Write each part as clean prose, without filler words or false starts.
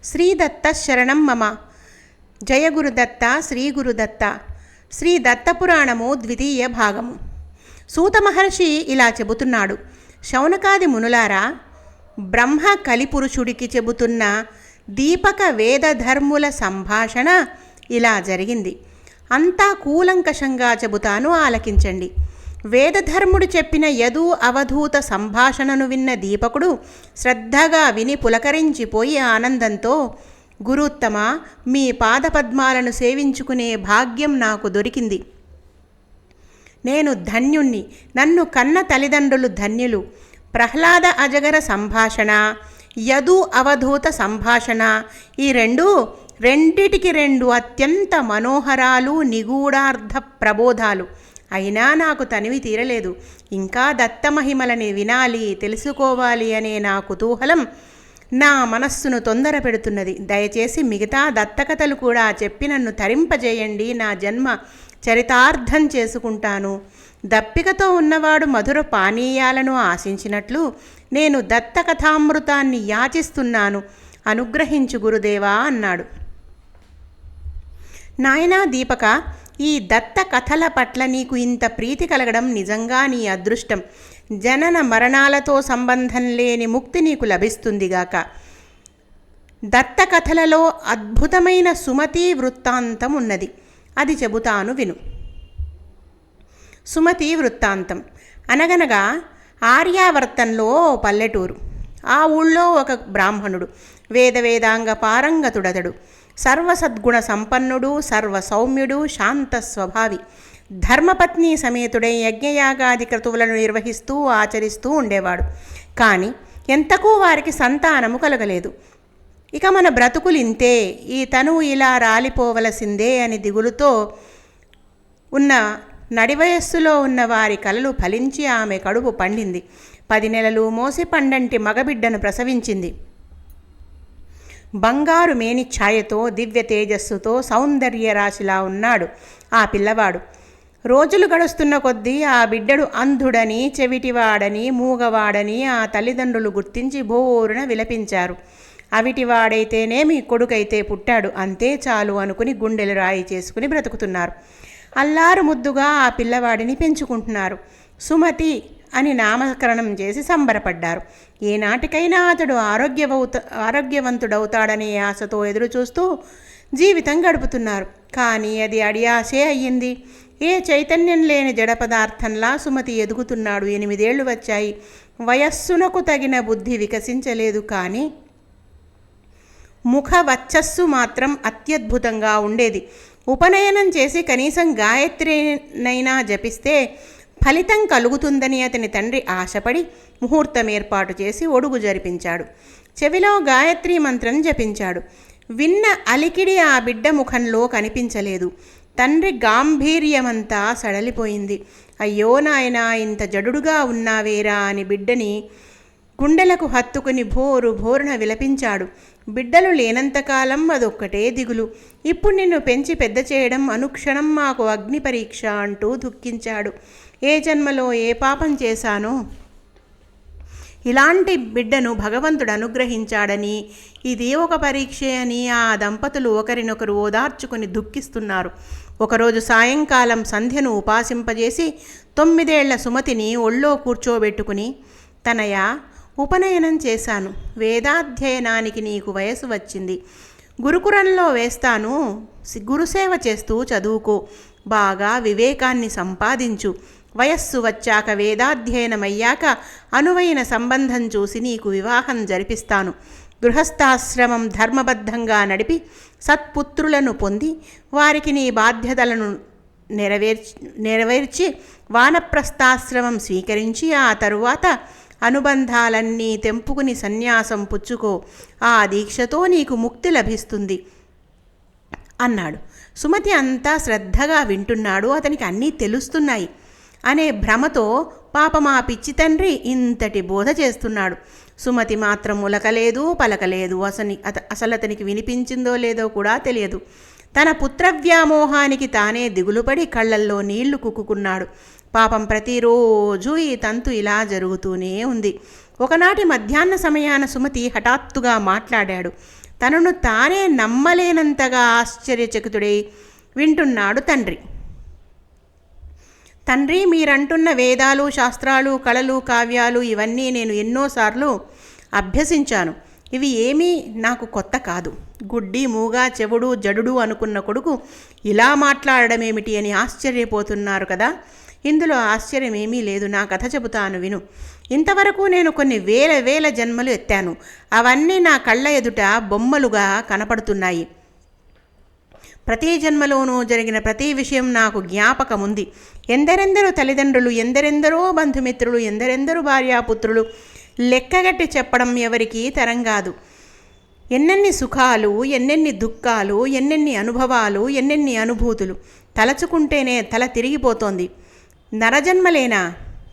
శ్రీదత్త శరణం మమ. జయ గురుదత్త శ్రీ గురుదత్త. శ్రీ దత్తపురాణము ద్వితీయ భాగము. సూత మహర్షి ఇలా చెబుతున్నాడు. శౌనకాది మునులారా, బ్రహ్మ కలిపురుషుడికి చెబుతున్న దీపక వేదధర్ముల సంభాషణ ఇలా జరిగింది. అంతా కూలంకషంగా చెబుతాను, ఆలకించండి. వేదధర్ముడు చెప్పిన యదు అవధూత సంభాషణను విన్న దీపకుడు శ్రద్ధగా విని పులకరించిపోయి ఆనందంతో, గురుత్తమ, మీ పాదపద్మాలను సేవించుకునే భాగ్యం నాకు దొరికింది. నేను ధన్యుణ్ణి. నన్ను కన్న తల్లిదండ్రులు ధన్యులు. ప్రహ్లాద అజగర సంభాషణ, యదు అవధూత సంభాషణ, ఈ రెండిటికి రెండు అత్యంత మనోహరాలు, నిగూఢార్థ ప్రబోధాలు. అయినా నాకు తనివి తీరలేదు. ఇంకా దత్తమహిమలని వినాలి, తెలుసుకోవాలి అనే నా కుతూహలం నా మనస్సును తొందర పెడుతున్నది. దయచేసి మిగతా దత్తకథలు కూడా చెప్పి నన్ను తరింపజేయండి. నా జన్మ చరితార్థం చేసుకుంటాను. దప్పికతో ఉన్నవాడు మధుర పానీయాలను ఆశించినట్లు నేను దత్తకథామృతాన్ని యాచిస్తున్నాను. అనుగ్రహించు గురుదేవా అన్నాడు. నాయనా దీపక, ఈ దత్త కథల పట్ల నీకు ఇంత ప్రీతి కలగడం నిజంగా నీ అదృష్టం. జనన మరణాలతో సంబంధం లేని ముక్తి నీకు లభిస్తుందిగాక. దత్త కథలలో అద్భుతమైన సుమతి వృత్తాంతం ఉన్నది. అది చెబుతాను విను. సుమతి వృత్తాంతం. అనగనగా ఆర్యావర్తంలో పల్లెటూరు. ఆ ఊళ్ళో ఒక బ్రాహ్మణుడు, వేదాంగ పారంగతుడతడు. సర్వసద్గుణ సంపన్నుడు, సర్వ సౌమ్యుడు, శాంత స్వభావి. ధర్మపత్ని సమేతుడై యజ్ఞయాగాది క్రతువులను నిర్వహిస్తూ ఆచరిస్తూ ఉండేవాడు. కానీ ఎంతకూ వారికి సంతానము కలగలేదు. ఇక మన బ్రతుకులింతే, ఈ తనువు ఇలా రాలిపోవలసిందే అని దిగులుతో ఉన్న నడివయస్సులో ఉన్న వారి కలలు ఫలించి ఆమె కడుపు పండింది. 10 నెలలు మోసి పండంటి మగబిడ్డను ప్రసవించింది. బంగారు మేని ఛాయతో, దివ్య తేజస్సుతో, సౌందర్య రాశిలా ఉన్నాడు ఆ పిల్లవాడు. రోజులు గడుస్తున్న కొద్దీ ఆ బిడ్డడు అంధుడని, చెవిటివాడని, మూగవాడని ఆ తల్లిదండ్రులు గుర్తించి బోరున విలపించారు. అవిటివాడైతేనేమి, కొడుకైతే పుట్టాడు, అంతే చాలు అనుకుని గుండెలు రాయి చేసుకుని బ్రతుకుతున్నారు. అల్లారు ముద్దుగా ఆ పిల్లవాడిని పెంచుకుంటున్నారు. సుమతి అని నామకరణం చేసి సంబరపడ్డారు. ఏనాటికైనా అతడు ఆరోగ్యవంతుడవుతాడనే ఆశతో ఎదురుచూస్తూ జీవితం గడుపుతున్నారు. కానీ అది అడియాసే అయ్యింది. ఏ చైతన్యం లేని జడ పదార్థంలా సుమతి ఎదుగుతున్నాడు. 8 ఏళ్లు వచ్చాయి. వయస్సునకు తగిన బుద్ధి వికసించలేదు. కానీ ముఖ వచ్చస్సు మాత్రం అత్యద్భుతంగా ఉండేది. ఉపనయనం చేసి కనీసం గాయత్రినైనా జపిస్తే ఫలితం కలుగుతుందని అతని తండ్రి ఆశపడి ముహూర్తం ఏర్పాటు చేసి ఒడుగు జరిపించాడు. చెవిలో గాయత్రి మంత్రం జపించాడు. విన్న అలికిడి ఆ బిడ్డ ముఖంలో కనిపించలేదు. తండ్రి గాంభీర్యమంతా సడలిపోయింది. అయ్యో నాయనా, ఇంత జడుడుగా ఉన్నావేరా అని బిడ్డని గుండెలకు హత్తుకుని భోరున విలపించాడు. బిడ్డలు లేనంతకాలం అదొక్కటే దిగులు. ఇప్పుడు నిన్ను పెంచి పెద్ద చేయడం అనుక్షణం మాకు అగ్ని పరీక్ష అంటూ దుఃఖించాడు. ఏ జన్మలో ఏ పాపం చేశానో ఇలాంటి బిడ్డను భగవంతుడు అనుగ్రహించాడని, ఇది ఒక పరీక్షే అని ఆ దంపతులు ఒకరినొకరు ఓదార్చుకుని దుఃఖిస్తున్నారు. ఒకరోజు సాయంకాలం సంధ్యను ఉపాసింపజేసి 9 ఏళ్ల సుమతిని ఒళ్ళో కూర్చోబెట్టుకుని, తనయ, ఉపనయనం చేశాను. వేదాధ్యయనానికి నీకు వయసు వచ్చింది. గురుకులంలో వేస్తాను. గురుసేవ చేస్తూ చదువుకో. బాగా వివేకాన్ని సంపాదించు. వయస్సు వచ్చాక, వేదాధ్యయనమయ్యాక అనువైన సంబంధం చూసి నీకు వివాహం జరిపిస్తాను. గృహస్థాశ్రమం ధర్మబద్ధంగా నడిపి సత్పుత్రులను పొంది వారికి నీ బాధ్యతలను నెరవేర్చి వానప్రస్థాశ్రమం స్వీకరించి ఆ తరువాత అనుబంధాలన్నీ తెంపుకుని సన్యాసం పుచ్చుకో. ఆ దీక్షతో నీకు ముక్తి లభిస్తుంది అన్నాడు. సుమతి అంతా శ్రద్ధగా వింటున్నాడు. అతనికి అన్నీ తెలుస్తున్నాయి అనే భ్రమతో పాపం ఆ పిచ్చి తండ్రి ఇంతటి బోధ చేస్తున్నాడు. సుమతి మాత్రం ఉలకలేదు, పలకలేదు. అసలు అతనికి వినిపించిందో లేదో కూడా తెలియదు. తన పుత్రవ్యామోహానికి తానే దిగులుపడి కళ్ళల్లో నీళ్లు కుక్కుకున్నాడు. పాపం ప్రతిరోజు ఈ తంతు ఇలా జరుగుతూనే ఉంది. ఒకనాటి మధ్యాహ్న సమయాన సుమతి హఠాత్తుగా మాట్లాడాడు. తనను తానే నమ్మలేనంతగా ఆశ్చర్యచకితుడై వింటున్నాడు తండ్రి. తండ్రి, మీరంటున్న వేదాలు, శాస్త్రాలు, కళలు, కావ్యాలు ఇవన్నీ నేను ఎన్నోసార్లు అభ్యసించాను. ఇవి ఏమీ నాకు కొత్త కాదు. గుడ్డి, మూగా, చెవుడు, జడుడు అనుకున్న కొడుకు ఇలా మాట్లాడడమేమిటి అని ఆశ్చర్యపోతున్నారు కదా. ఇందులో ఆశ్చర్యమేమీ లేదు. నా కథ చెబుతాను విను. ఇంతవరకు నేను కొన్ని వేల జన్మలు ఎత్తాను. అవన్నీ నా కళ్ళ ఎదుట బొమ్మలుగా కనపడుతున్నాయి. ప్రతి జన్మలోనూ జరిగిన ప్రతి విషయం నాకు జ్ఞాపకముంది. ఎందరెందరో తల్లిదండ్రులు, ఎందరెందరో బంధుమిత్రులు, ఎందరెందరో భార్యాపుత్రులు, లెక్కగట్టి చెప్పడం ఎవరికీ తరం కాదు. ఎన్నెన్ని సుఖాలు, ఎన్నెన్ని దుఃఖాలు, ఎన్నెన్ని అనుభవాలు, ఎన్నెన్ని అనుభూతులు. తలచుకుంటేనే తల తిరిగిపోతోంది. నరజన్మలేనా?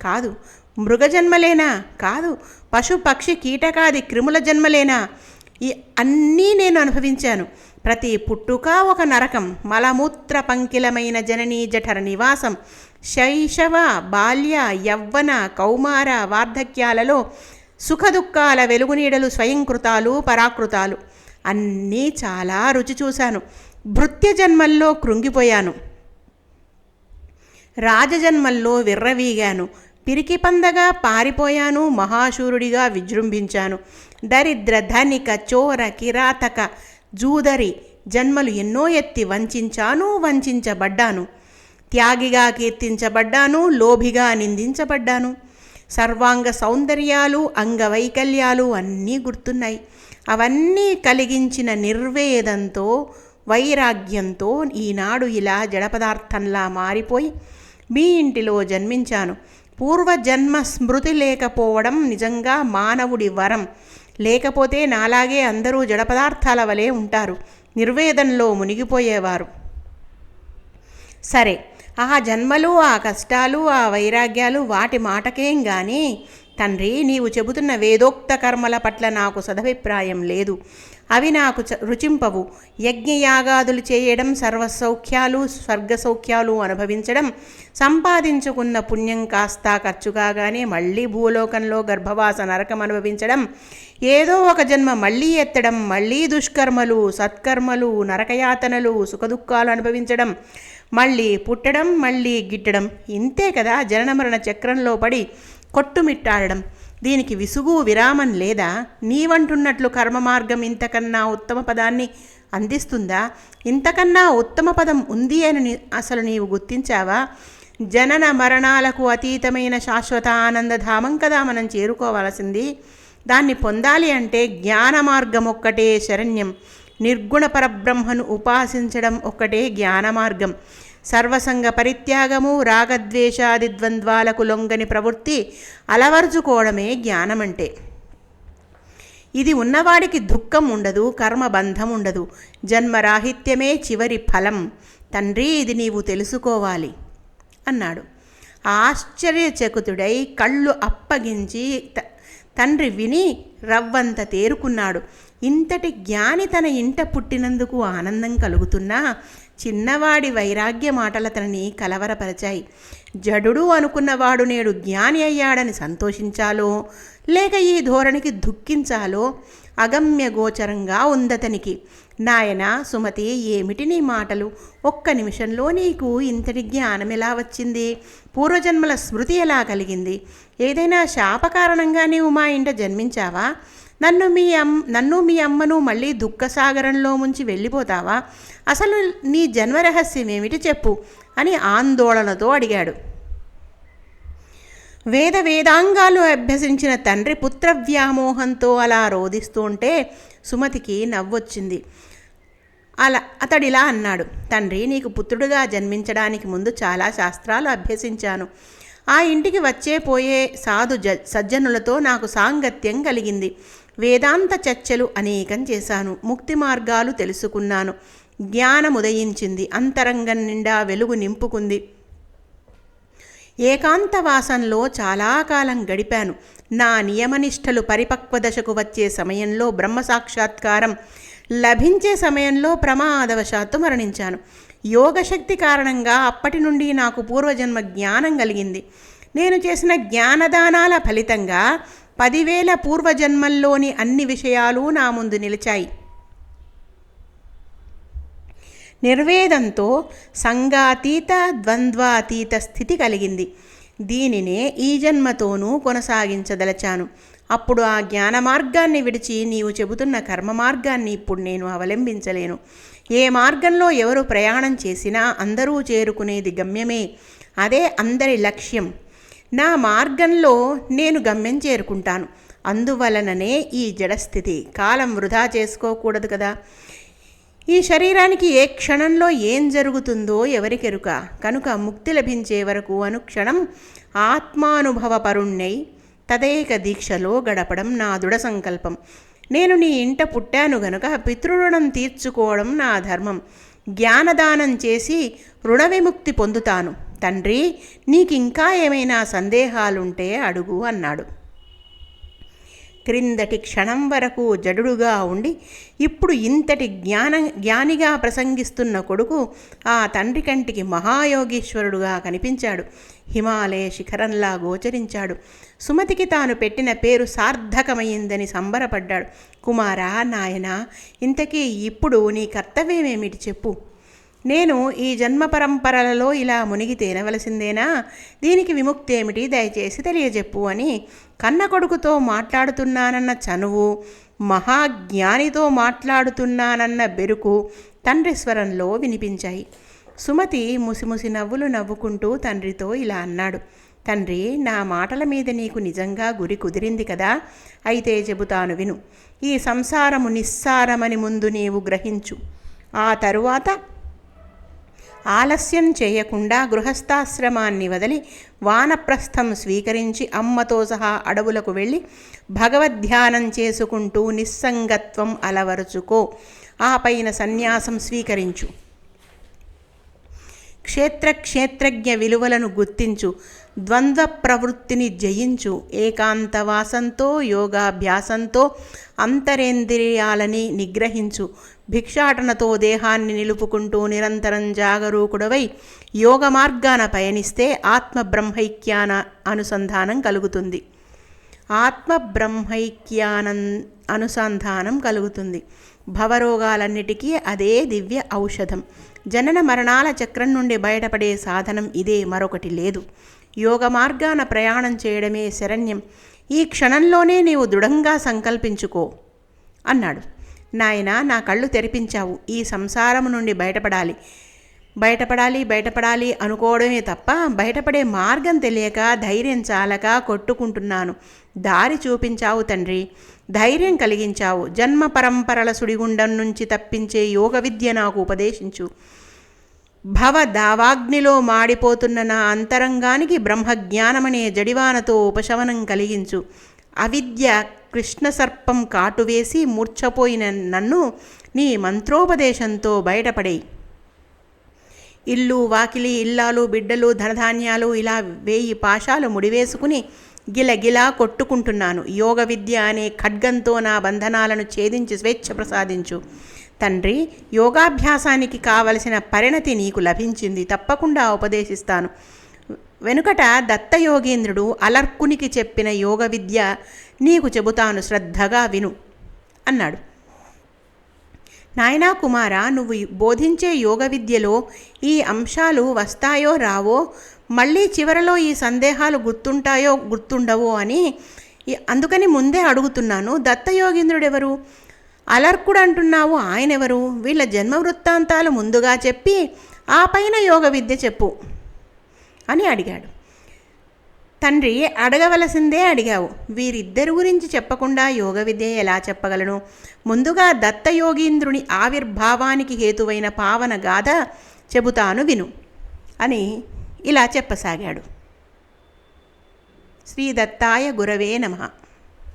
కాదు. మృగజన్మలేనా? కాదు. పశు, పక్షి, కీటకాది క్రిముల జన్మలేనా? అన్నీ నేను అనుభవించాను. ప్రతి పుట్టుక ఒక నరకం. మలమూత్ర పంకిలమైన జననీ జఠర నివాసం. శైశవ, బాల్య, యవ్వన, కౌమార, వార్ధక్యాలలో సుఖదుఖాల వెలుగునీడలు స్వయంకృతాలు, పరాకృతాలు అన్నీ చాలా రుచి చూశాను. భృత్య జన్మల్లో కృంగిపోయాను. రాజజన్మల్లో విర్రవీగాను. పిరికి పందగా పారిపోయాను. మహాశూరుడిగా విజృంభించాను. దరిద్ర, ధనిక, చోర, కిరాతక, జూదరి జన్మలు ఎన్నో ఎత్తి వంచాను, వంచబడ్డాను. త్యాగిగా కీర్తించబడ్డాను, లోభిగా నిందించబడ్డాను. సర్వాంగ సౌందర్యాలు, అంగవైకల్యాలు అన్నీ గుర్తున్నాయి. అవన్నీ కలిగించిన నిర్వేదంతో, వైరాగ్యంతో ఈనాడు ఇలా జడపదార్థంలా మారిపోయి మీ ఇంటిలో జన్మించాను. పూర్వజన్మ స్మృతి లేకపోవడం నిజంగా మానవుడి వరం. లేకపోతే నాలాగే అందరూ జడపదార్థాల వలె ఉంటారు, నిర్వేదంలో మునిగిపోయేవారు. సరే, ఆ జన్మలు, ఆ కష్టాలు, ఆ వైరాగ్యాలు వాటి మాటకేం గాని తండ్రి, నీవు చెబుతున్న వేదోక్త కర్మల పట్ల నాకు సదభిప్రాయం లేదు. అవి నాకు రుచింపవు. యజ్ఞయాగాదులు చేయడం, సర్వసౌఖ్యాలు, స్వర్గసౌఖ్యాలు అనుభవించడం, సంపాదించుకున్న పుణ్యం కాస్త ఖర్చు కాగానే మళ్ళీ భూలోకంలో గర్భవాస నరకం అనుభవించడం, ఏదో ఒక జన్మ మళ్ళీ ఎత్తడం, మళ్ళీ దుష్కర్మలు, సత్కర్మలు, నరకయాతనలు, సుఖదుఖాలు అనుభవించడం, మళ్ళీ పుట్టడం, మళ్ళీ గిట్టడం, ఇంతే కదా జనన మరణ చక్రంలో పడి కొట్టుమిట్టాడడం. దీనికి విసుగు విరామం లేదా? నీవంటున్నట్లు కర్మ మార్గం ఇంతకన్నా ఉత్తమ పదాన్ని అందిస్తుందా? ఇంతకన్నా ఉత్తమ పదం ఉంది అని అసలు నీవు గుర్తించావా? జనన మరణాలకు అతీతమైన శాశ్వత ఆనందధామం కదా మనం చేరుకోవాల్సింది. దాన్ని పొందాలి అంటే జ్ఞాన మార్గం ఒక్కటే శరణ్యం. నిర్గుణ పరబ్రహ్మను ఉపాసించడం ఒక్కటే జ్ఞాన మార్గం. సర్వసంగ పరిత్యాగము, రాగద్వేషాది ద్వంద్వాలకు లొంగని ప్రవృత్తి అలవర్చుకోవడమే జ్ఞానమంటే. ఇది ఉన్నవాడికి దుఃఖం ఉండదు, కర్మబంధం ఉండదు. జన్మరాహిత్యమే చివరి ఫలం. తండ్రి, ఇది నీవు తెలుసుకోవాలి అన్నాడు. ఆశ్చర్యచకితుడై కళ్ళు అప్పగించి తండ్రి విని రవ్వంత తేరుకున్నాడు. ఇంతటి జ్ఞాని తన ఇంట పుట్టినందుకు ఆనందం కలుగుతున్నా చిన్నవాడి వైరాగ్య మాటలు అతనిని కలవరపరిచాయి. జడుడు అనుకున్నవాడు నేడు జ్ఞాని అయ్యాడని సంతోషించాలో లేక ఈ ధోరణికి దుఃఖించాలో అగమ్య గోచరంగా ఉందతనికి. నాయనా సుమతి, ఏమిటి నీ మాటలు? ఒక్క నిమిషంలో నీకు ఇంతటి జ్ఞానం ఎలా వచ్చింది? పూర్వజన్మల స్మృతి ఎలా కలిగింది? ఏదైనా శాపకారణంగా నీవు మా ఇంట జన్మించావా? నన్ను మీ అమ్మను మళ్ళీ దుఃఖసాగరంలో ముంచి వెళ్ళిపోతావా? అసలు నీ జన్మరహస్యం ఏమిటి చెప్పు అని ఆందోళనతో అడిగాడు. వేదాంగాలు అభ్యసించిన తండ్రి పుత్ర వ్యామోహంతో అలా రోధిస్తూ ఉంటే సుమతికి నవ్వొచ్చింది. అతడిలా అన్నాడు. తండ్రి, నీకు పుత్రుడిగా జన్మించడానికి ముందు చాలా శాస్త్రాలు అభ్యసించాను. ఆ ఇంటికి వచ్చే పోయే సాధు సజ్జనులతో నాకు సాంగత్యం కలిగింది. వేదాంత చర్చలు అనేకం చేశాను. ముక్తి మార్గాలు తెలుసుకున్నాను. జ్ఞానం ఉదయించింది. అంతరంగం నిండా వెలుగు నింపుకుంది. ఏకాంతవాసంలో చాలా కాలం గడిపాను. నా నియమనిష్టలు పరిపక్వ దశకు వచ్చే సమయంలో బ్రహ్మ సాక్షాత్కారం లభించే సమయంలో ప్రమాదవశాత్తు మరణించాను. యోగశక్తి కారణంగా అప్పటి నుండి నాకు పూర్వజన్మ జ్ఞానం కలిగింది. నేను చేసిన జ్ఞానదానాల ఫలితంగా 10,000 పూర్వజన్మల్లోని అన్ని విషయాలు నా ముందు నిలిచాయి. నిర్వేదంతో సంగాతీత ద్వంద్వాతీత స్థితి కలిగింది. దీనినే ఈ జన్మతోనూ కొనసాగించదలచాను. అప్పుడు ఆ జ్ఞాన మార్గాన్ని విడిచి నీవు చెబుతున్న కర్మ మార్గాన్ని ఇప్పుడు నేను అవలంబించలేను. ఏ మార్గంలో ఎవరు ప్రయాణం చేసినా అందరూ చేరుకునేది గమ్యమే. అదే అందరి లక్ష్యం. నా మార్గంలో నేను గమ్యం చేరుకుంటాను. అందువలననే ఈ జడస్థితి. కాలం వృధా చేసుకోకూడదు కదా. ఈ శరీరానికి ఏ క్షణంలో ఏం జరుగుతుందో ఎవరికెరుక. కనుక ముక్తి లభించే వరకు అనుక్షణం ఆత్మానుభవపరుణ్ణై తదేక దీక్షలో గడపడం నా దృఢ సంకల్పం. నేను నీ ఇంట పుట్టాను గనుక పితృరుణం తీర్చుకోవడం నా ధర్మం. జ్ఞానదానం చేసి రుణ విముక్తి పొందుతాను. తండ్రి, నీకింకా ఏమైనా సందేహాలుంటే అడుగు అన్నాడు. క్రిందటి క్షణం వరకు జడుడుగా ఉండి ఇప్పుడు ఇంతటి జ్ఞానిగా ప్రసంగిస్తున్న కొడుకు ఆ తండ్రి కంటికి మహాయోగీశ్వరుడుగా కనిపించాడు. హిమాలయ శిఖరంలా గోచరించాడు. సుమతికి తాను పెట్టిన పేరు సార్థకమైందని సంబరపడ్డాడు. కుమారా, నాయనా, ఇంతకీ ఇప్పుడు నీ కర్తవ్యమేమిటి చెప్పు. నేను ఈ జన్మ పరంపరలలో ఇలా మునిగి తేనవలసిందేనా? దీనికి విముక్తి ఏమిటి? దయచేసి తెలియజెప్పు అని కన్న కొడుకుతో మాట్లాడుతున్నానన్న చనువు, మహాజ్ఞానితో మాట్లాడుతున్నానన్న బెరుకు తండ్రి స్వరంలో వినిపించాయి. సుమతి ముసిముసి నవ్వులు నవ్వుకుంటూ తండ్రితో ఇలా అన్నాడు. తండ్రి, నా మాటల మీద నీకు నిజంగా గురి కుదిరింది కదా? అయితే చెబుతాను విను. ఈ సంసారము నిస్సారమని ముందు నీవు గ్రహించు. ఆ తరువాత ఆలస్యం చేయకుండా గృహస్థాశ్రమాన్ని వదిలి వానప్రస్థం స్వీకరించి అమ్మతో సహా అడవులకు వెళ్ళి భగవద్ధ్యానం చేసుకుంటూ నిస్సంగత్వం అలవరుచుకో. ఆ పైన సన్యాసం స్వీకరించు. క్షేత్రజ్ఞ విలువలను గుర్తించు. ద్వంద్వ ప్రవృత్తిని జయించు. ఏకాంతవాసంతో యోగాభ్యాసంతో అంతరేంద్రియాలని నిగ్రహించు. భిక్షాటనతో దేహాన్ని నిలుపుకుంటూ నిరంతరం జాగరూకుడవై యోగ మార్గాన పయనిస్తే ఆత్మబ్రహ్మైక్యాన అనుసంధానం కలుగుతుంది. అనుసంధానం కలుగుతుంది. భవరోగాలన్నిటికీ అదే దివ్య ఔషధం. జనన మరణాల చక్రం నుండి బయటపడే సాధనం ఇదే, మరొకటి లేదు. యోగ మార్గాన ప్రయాణం చేయడమే శరణ్యం. ఈ క్షణంలోనే నీవు దృఢంగా సంకల్పించుకో అన్నాడు. నాయనా, నా కళ్ళు తెరిపించావు. ఈ సంసారము నుండి బయటపడాలి అనుకోవడమే తప్ప బయటపడే మార్గం తెలియక ధైర్యం చాలక కొట్టుకుంటున్నాను. దారి చూపించావు తండ్రి, ధైర్యం కలిగించావు. జన్మ పరంపరల సుడిగుండం నుంచి తప్పించే యోగ విద్య నాకు ఉపదేశించు. భవ దావాగ్నిలో మాడిపోతున్న నా అంతరంగానికి బ్రహ్మజ్ఞానమనే జడివానతో ఉపశమనం కలిగించు. అవిద్య కృష్ణసర్పం కాటువేసి మూర్ఛపోయిన నన్ను నీ మంత్రోపదేశంతో బయటపడేయి. ఇల్లు వాకిలి, ఇల్లాలు, బిడ్డలు, ధనధాన్యాలు ఇలా 1000 పాశాలు ముడివేసుకుని గిలగిలా కొట్టుకుంటున్నాను. యోగ విద్య అనే ఖడ్గంతో నా బంధనాలను ఛేదించి స్వేచ్ఛ ప్రసాదించు. తండ్రి, యోగాభ్యాసానికి కావలసిన పరిణతి నీకు లభించింది. తప్పకుండా ఉపదేశిస్తాను. వెనుకట దత్తయోగేంద్రుడు అలర్కునికి చెప్పిన యోగ విద్య నీకు చెబుతాను, శ్రద్ధగా విను అన్నాడు. నాయనా కుమారా, నువ్వు బోధించే యోగ విద్యలో ఈ అంశాలు వస్తాయో రావో, మళ్ళీ చివరలో ఈ సందేహాలు గుర్తుంటాయో గుర్తుండవో అని అందుకని ముందే అడుగుతున్నాను. దత్తయోగేంద్రుడెవరు? అలర్కుడు అంటున్నావు, ఆయనెవరు? వీళ్ళ జన్మ వృత్తాంతాలు ముందుగా చెప్పి ఆ పైన యోగ విద్య చెప్పు అని అడిగాడు. తండ్రి, అడగవలసిందే అడిగావు. వీరిద్దరి గురించి చెప్పకుండా యోగ విద్య ఎలా చెప్పగలను? ముందుగా దత్తయోగీంద్రుని ఆవిర్భావానికి హేతువైన పావన గాథ చెబుతాను విను అని ఇలా చెప్పసాగాడు. శ్రీ దత్తాయ గురవే నమః.